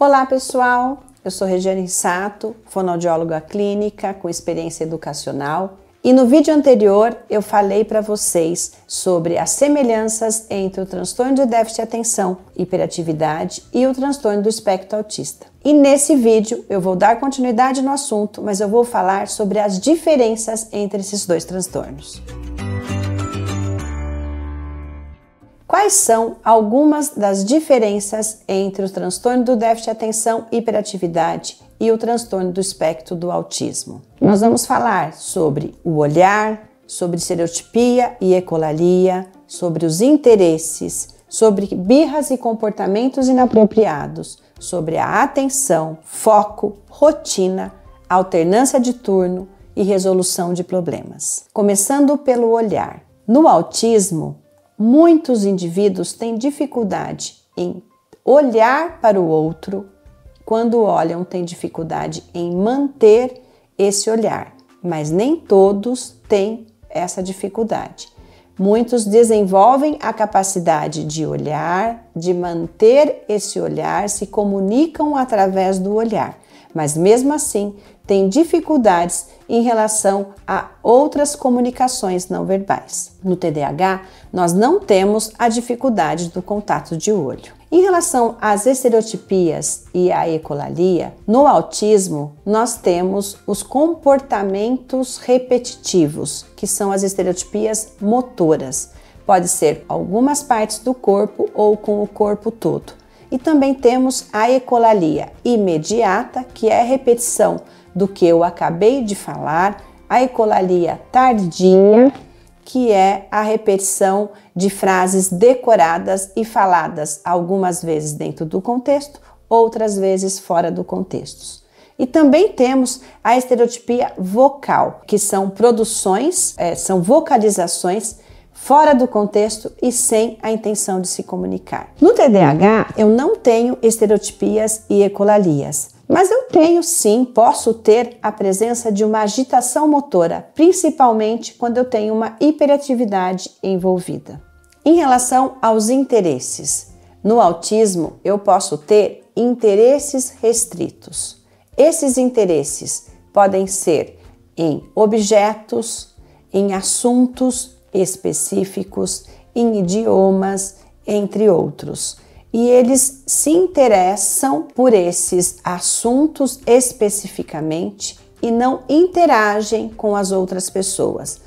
Olá pessoal, eu sou Regiane Sato, fonoaudióloga clínica com experiência educacional e no vídeo anterior eu falei para vocês sobre as semelhanças entre o transtorno de déficit de atenção, hiperatividade e o transtorno do espectro autista. E nesse vídeo eu vou dar continuidade no assunto, mas eu vou falar sobre as diferenças entre esses dois transtornos. Quais são algumas das diferenças entre o transtorno do déficit de atenção, hiperatividade e o transtorno do espectro do autismo? Nós vamos falar sobre o olhar, sobre estereotipia e ecolalia, sobre os interesses, sobre birras e comportamentos inapropriados, sobre a atenção, foco, rotina, alternância de turno e resolução de problemas. Começando pelo olhar. No autismo, muitos indivíduos têm dificuldade em olhar para o outro, quando olham, têm dificuldade em manter esse olhar, mas nem todos têm essa dificuldade. Muitos desenvolvem a capacidade de olhar, de manter esse olhar, se comunicam através do olhar, mas mesmo assim têm dificuldades em relação a outras comunicações não verbais. No TDAH, nós não temos a dificuldade do contato de olho. Em relação às estereotipias e à ecolalia, no autismo nós temos os comportamentos repetitivos, que são as estereotipias motoras. Pode ser algumas partes do corpo ou com o corpo todo. E também temos a ecolalia imediata, que é a repetição do que eu acabei de falar, a ecolalia tardia, que é a repetição de frases decoradas e faladas algumas vezes dentro do contexto, outras vezes fora do contexto. E também temos a estereotipia vocal, que são produções, são vocalizações fora do contexto e sem a intenção de se comunicar. No TDAH, eu não tenho estereotipias e ecolalias, mas eu tenho sim, posso ter a presença de uma agitação motora, principalmente quando eu tenho uma hiperatividade envolvida. Em relação aos interesses, no autismo eu posso ter interesses restritos. Esses interesses podem ser em objetos, em assuntos específicos, em idiomas, entre outros. E eles se interessam por esses assuntos especificamente e não interagem com as outras pessoas,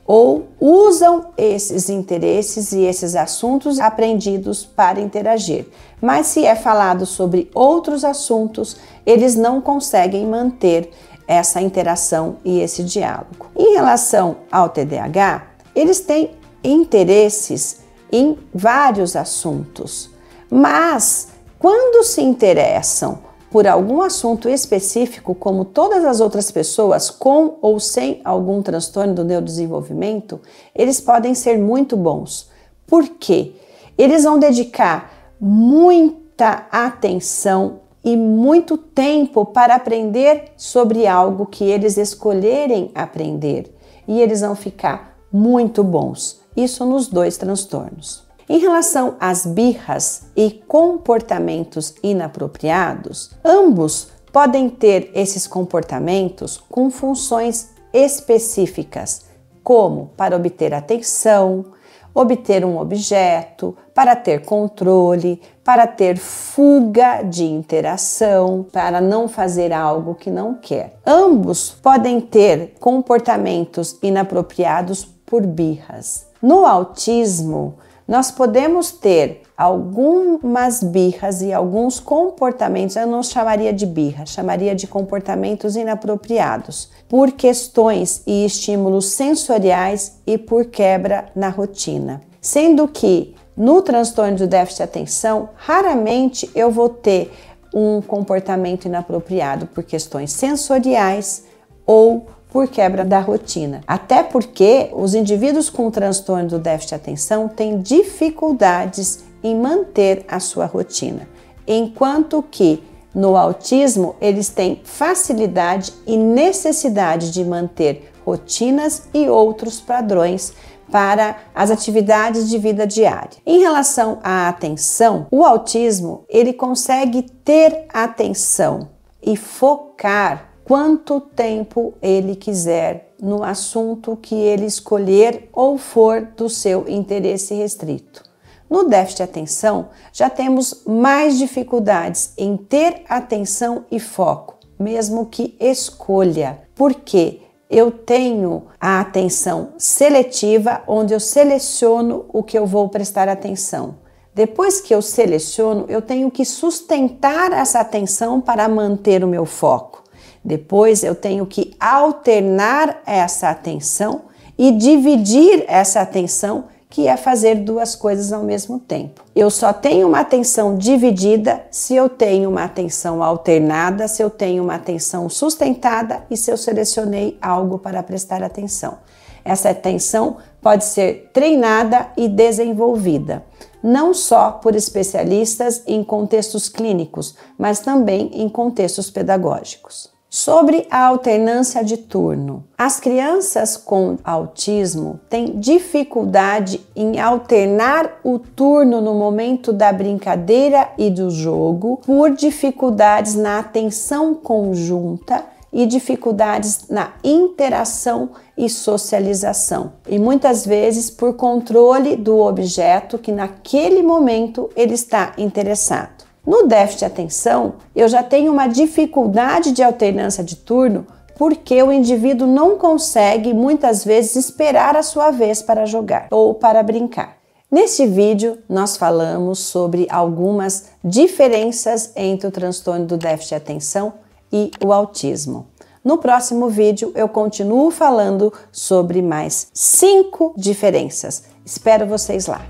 ou usam esses interesses e esses assuntos aprendidos para interagir. Mas se é falado sobre outros assuntos, eles não conseguem manter essa interação e esse diálogo. Em relação ao TDAH, eles têm interesses em vários assuntos, mas quando se interessam por algum assunto específico, como todas as outras pessoas com ou sem algum transtorno do neurodesenvolvimento, eles podem ser muito bons. Por quê? Eles vão dedicar muita atenção e muito tempo para aprender sobre algo que eles escolherem aprender, e eles vão ficar muito bons. Isso nos dois transtornos. Em relação às birras e comportamentos inapropriados, ambos podem ter esses comportamentos com funções específicas, como para obter atenção, obter um objeto, para ter controle, para ter fuga de interação, para não fazer algo que não quer. Ambos podem ter comportamentos inapropriados por birras. No autismo, nós podemos ter algumas birras e alguns comportamentos, eu não chamaria de birra, chamaria de comportamentos inapropriados, por questões e estímulos sensoriais e por quebra na rotina. Sendo que no transtorno do déficit de atenção, raramente eu vou ter um comportamento inapropriado por questões sensoriais ou por quebra da rotina. Até porque os indivíduos com transtorno do déficit de atenção têm dificuldades em manter a sua rotina, enquanto que no autismo eles têm facilidade e necessidade de manter rotinas e outros padrões para as atividades de vida diária. Em relação à atenção, o autismo, ele consegue ter atenção e focar quanto tempo ele quiser no assunto que ele escolher ou for do seu interesse restrito. No déficit de atenção, já temos mais dificuldades em ter atenção e foco, mesmo que escolha, porque eu tenho a atenção seletiva, onde eu seleciono o que eu vou prestar atenção. Depois que eu seleciono, eu tenho que sustentar essa atenção para manter o meu foco. Depois eu tenho que alternar essa atenção e dividir essa atenção, que é fazer duas coisas ao mesmo tempo. Eu só tenho uma atenção dividida se eu tenho uma atenção alternada, se eu tenho uma atenção sustentada e se eu selecionei algo para prestar atenção. Essa atenção pode ser treinada e desenvolvida, não só por especialistas em contextos clínicos, mas também em contextos pedagógicos. Sobre a alternância de turno. As crianças com autismo têm dificuldade em alternar o turno no momento da brincadeira e do jogo por dificuldades na atenção conjunta e dificuldades na interação e socialização. E muitas vezes por controle do objeto que naquele momento ele está interessado. No déficit de atenção, eu já tenho uma dificuldade de alternância de turno porque o indivíduo não consegue muitas vezes esperar a sua vez para jogar ou para brincar. Neste vídeo, nós falamos sobre algumas diferenças entre o transtorno do déficit de atenção e o autismo. No próximo vídeo, eu continuo falando sobre mais 5 diferenças. Espero vocês lá!